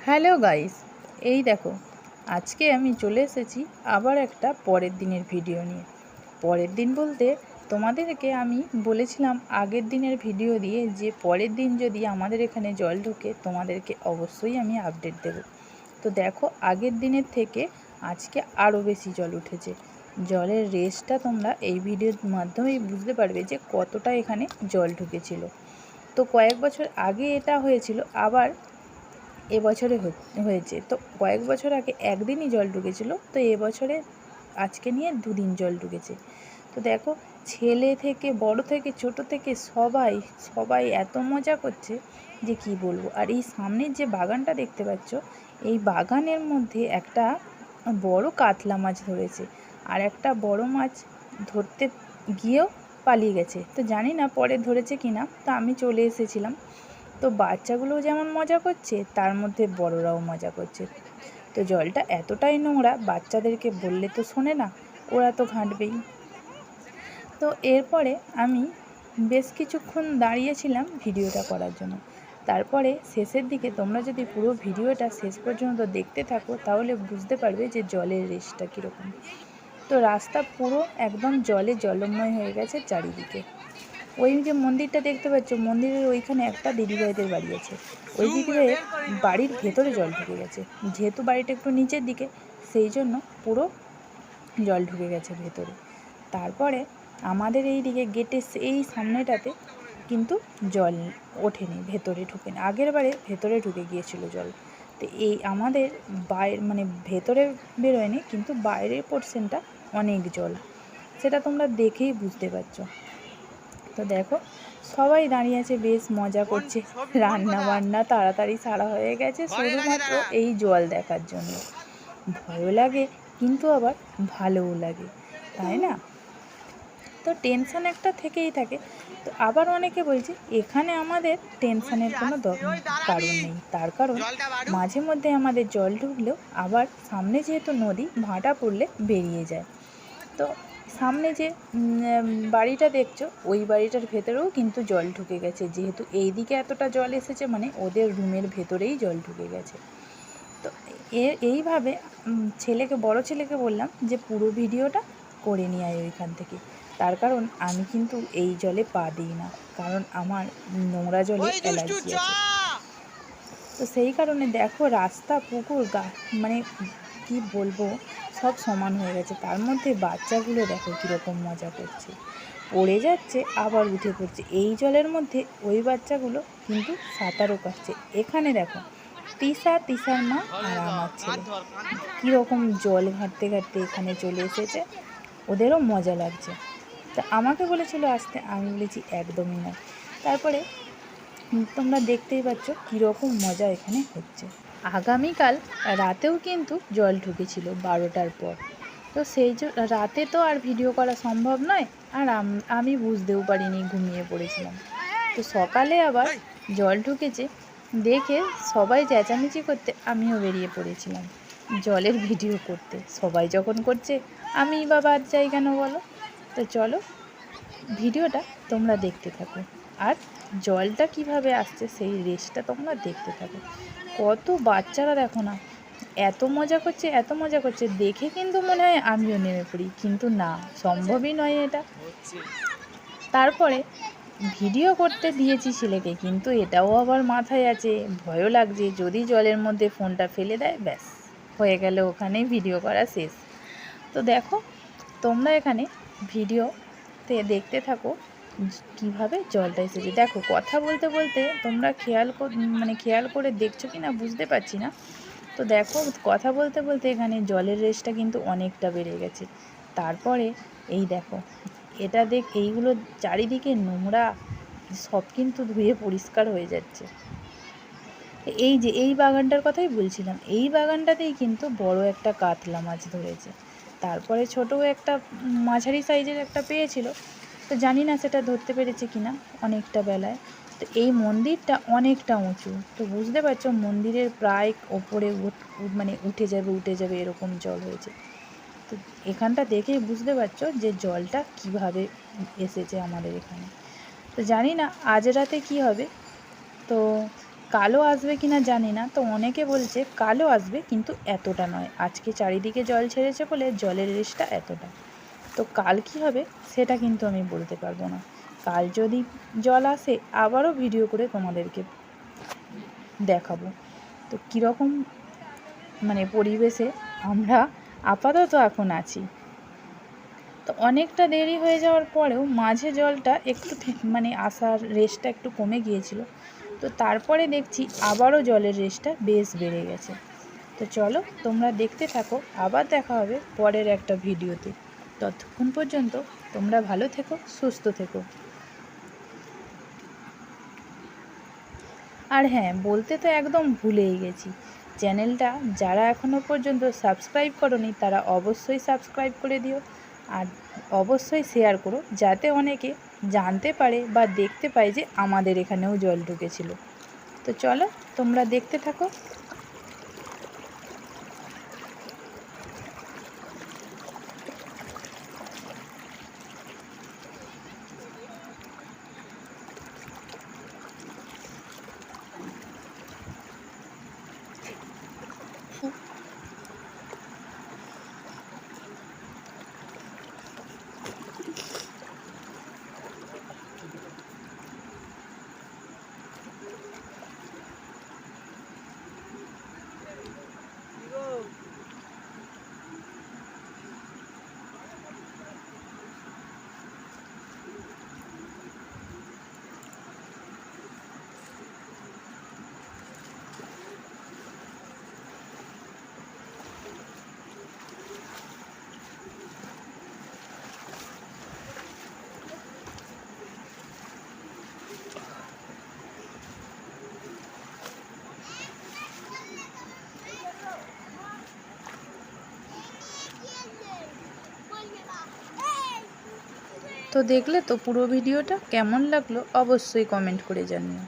Hello guys, এই দেখো আজকে আমি চলে এসেছি আবার একটা পরের দিনের ভিডিও নিয়ে। পরের দিন বলতে তোমাদেরকে আমি বলেছিলাম আগের দিনের ভিডিও দিয়ে যে পরের দিন যদি আমাদের এখানে জল ঢোকে তোমাদেরকে অবশ্যই আমি আপডেট দেব। তো দেখো আগের দিনের থেকে আজকে আরও বেশি জল উঠেছে। জলের রেসটা তোমরা এই ভিডিওর মাধ্যমেই বুঝতে পারবে যে কতটা এখানে জল ঢুকেছিল। তো কয়েক বছর আগে এটা হয়েছিল, আবার এবছরে হয়েছে। তো কয়েক বছর আগে একদিনই জল ঢুকেছিল, তো এবছরে আজকে নিয়ে দুদিন জল ঢুকেছে। তো দেখো ছেলে থেকে বড় থেকে ছোট থেকে সবাই সবাই এত মজা করছে যে কি বলবো। আর এই সামনের যে বাগানটা দেখতে পাচ্ছ, এই বাগানের মধ্যে একটা বড় কাতলা মাছ ধরেছে, আর একটা বড় মাছ ধরতে গিয়েও পালিয়ে গেছে। তো জানি না পরে ধরেছে কিনা। তো আমি চলে এসেছিলাম, তো বাচ্চাগুলোও যেমন মজা করছে তার মধ্যে বড়রাও মজা করছে। তো জলটা এতটাই নোংরা, বাচ্চাদেরকে বললে তো শোনে না, ওরা তো ঘাঁটবেই। তো এরপরে আমি বেশ কিছুক্ষণ দাঁড়িয়েছিলাম ভিডিওটা করার জন্য। তারপরে শেষের দিকে তোমরা যদি পুরো ভিডিওটা শেষ পর্যন্ত দেখতে থাকো তাহলে বুঝতে পারবে যে জলের রেসটা কীরকম। তো রাস্তা পুরো একদম জলে জলময় হয়ে গেছে চারিদিকে। ওই যে মন্দিরটা দেখতে পাচ্ছ, মন্দিরের ওইখানে একটা দিদিভাইদের বাড়ি আছে। ওই দিদিভাইয়ের বাড়ির ভেতরে জল ঢুকে গেছে, যেহেতু বাড়িটা একটু নিচের দিকে, সেই জন্য পুরো জল ঢুকে গেছে ভেতরে। তারপরে আমাদের এই দিকে গেটের এই সামনেটাতে কিন্তু জল ওঠেনি, ভেতরে ঢুকেনি। আগের বারে ভেতরে ঢুকে গিয়েছিল জল। তো এই আমাদের মানে ভেতরে বেরোয়নি, কিন্তু বাইরের পোর্শনটা অনেক জল, সেটা তোমরা দেখেই বুঝতে পারছো। তো দেখো সবাই দাঁড়িয়ে আছে, বেশ মজা করছে। রান্না বান্না তাড়াতাড়ি সারা হয়ে গেছে শুধুমাত্র এই জল দেখার জন্য। ভয়ও লাগে কিন্তু আবার ভালোও লাগে, তাই না? তো টেনশান একটা থেকেই থাকে। তো আবার অনেকে বলছে এখানে আমাদের টেনশানের কোনো কারণ নেই, তার কারণ মাঝে মধ্যে আমাদের জল ঢুকলেও আবার সামনে যেহেতু নদী, ভাঁটা পড়লে বেরিয়ে যায়। তো সামনে যে বাড়িটা দেখছো, ওই বাড়িটার ভেতরেও কিন্তু জল ঢুকে গেছে। যেহেতু এই দিকে এতটা জল এসেছে, মানে ওদের রুমের ভেতরেই জল ঢুকে গেছে। তো এইভাবে বড় ছেলেকে বললাম যে পুরো ভিডিওটা করে নিয়ে আয় ওইখান থেকে। তার কারণ আমি কিন্তু এই জলে পা দিই না, কারণ আমার নোংরা জলে অ্যালার্জি আছে। তো সেই কারণে দেখো রাস্তা, পুকুর, মানে কি বলবো, সব সমান হয়ে গেছে। তার মধ্যে বাচ্চাগুলো দেখো কীরকম মজা করছে, পড়ে যাচ্ছে আবার উঠে পড়ছে। এই জলের মধ্যে ওই বাচ্চাগুলো কিন্তু সাঁতারও কাটছে। এখানে দেখো তিশার মা আর আমার ছেলে কীরকম জল ঘাঁটতে ঘাঁটতে এখানে চলে এসেছে, ওদেরও মজা লাগছে। তা আমাকে বলেছিল আসতে, আমি বলেছি একদমই না। তারপরে তোমরা দেখতেই পাচ্ছ কীরকম মজা এখানে হচ্ছে। আগামীকাল রাতেও কিন্তু জল ঢুকেছিল 12টার পর। তো সেই রাতে তো আর ভিডিও করা সম্ভব নয়, আর আমি বুঝতেও পারিনি, ঘুমিয়ে পড়েছিলাম। তো সকালে আবার জল ঢুকেছে দেখে সবাই চেঁচামেচি করতে আমিও বেরিয়ে পড়েছিলাম জলের ভিডিও করতে। সবাই যখন করছে আমি বা বাদ যাই কেন বলো? তো চলো ভিডিওটা তোমরা দেখতে থাকো, আর জলটা কিভাবে আসছে সেই রেসটা তোমরা দেখতে থাকো। কত বাচ্চারা দেখো না, এত মজা করছে এত মজা করছে, দেখে কিন্তু মনে হয় আমিও নেমে পড়ি, কিন্তু না, সম্ভবই নয় এটা। তারপরে ভিডিও করতে দিয়েছি ছেলেকে, কিন্তু এটাও আবার মাথায় আছে, ভয়ও লাগছে যদি জলের মধ্যে ফোনটা ফেলে দেয়, ব্যাস হয়ে গেল, ওখানেই ভিডিও করা শেষ। তো দেখো তোমরা এখানে ভিডিওতে দেখতে থাকো কিভাবে জলটা এসেছে। দেখো কথা বলতে বলতে তোমরা খেয়াল করে দেখছো কি না বুঝতে পারছি না। তো দেখো কথা বলতে বলতে এখানে জলের রেসটা কিন্তু অনেকটা বেড়ে গেছে। তারপরে এই দেখো এইগুলো চারিদিকে নোংরা, সব কিন্তু ধুয়ে পরিষ্কার হয়ে যাচ্ছে। এই যে এই বাগানটার কথাই বলছিলাম, এই বাগানটাতেই কিন্তু বড় একটা কাতলা মাছ ধরেছে। তারপরে ছোটো একটা মাঝারি সাইজের একটা পেয়েছিল, তো জানি না সেটা ধরতে পেরেছে কিনা অনেকটা বেলায়। তো এই মন্দিরটা অনেকটা উঁচু, তো বুঝতে পারছো মন্দিরের প্রায় ওপরে উঠে যাবে এরকম জল হয়েছে। তো এখানটা দেখেই বুঝতে পারছো যে জলটা কিভাবে এসেছে আমাদের এখানে। তো জানি না আজ রাতে কি হবে। তো কালো আসবে কি না জানি না, তো অনেকে বলছে কালো আসবে কিন্তু এতটা নয়, আজকে চারিদিকে জল ছেড়েছে বলে জলের রেসটা এতটা। তো কাল কি হবে সেটা কিন্তু আমি বলতে পারবো না। কাল যদি জল আসে আবারও ভিডিও করে তোমাদেরকে দেখাবো। তো কীরকম পরিবেশে আমরা আপাতত এখন আছি। তো অনেকটা দেরি হয়ে যাওয়ার পরেও মাঝে জলটা একটু আসার রেসটা একটু কমে গিয়েছিল, তো তারপরে দেখছি আবারও জলের রেসটা বেশ বেড়ে গেছে। তো চলো তোমরা দেখতে থাকো, আবার দেখা হবে পরের একটা ভিডিওতে। ততক্ষণ পর্যন্ত তোমরা ভালো থেকো, সুস্থ থেকো। আর হ্যাঁ, বলতে তো একদম ভুলেই গেছি, চ্যানেলটা যারা এখনও পর্যন্ত সাবস্ক্রাইব করোনি তারা অবশ্যই সাবস্ক্রাইব করে দিও, আর অবশ্যই শেয়ার করো যাতে অনেকে জানতে পারে বা দেখতে পায় যে আমাদের এখানেও জল ঢুকেছিল। তো চলো তোমরা দেখতে থাকো। তো দেখলে তো পুরো ভিডিওটা কেমন লাগলো অবশ্যই কমেন্ট করে জানিও।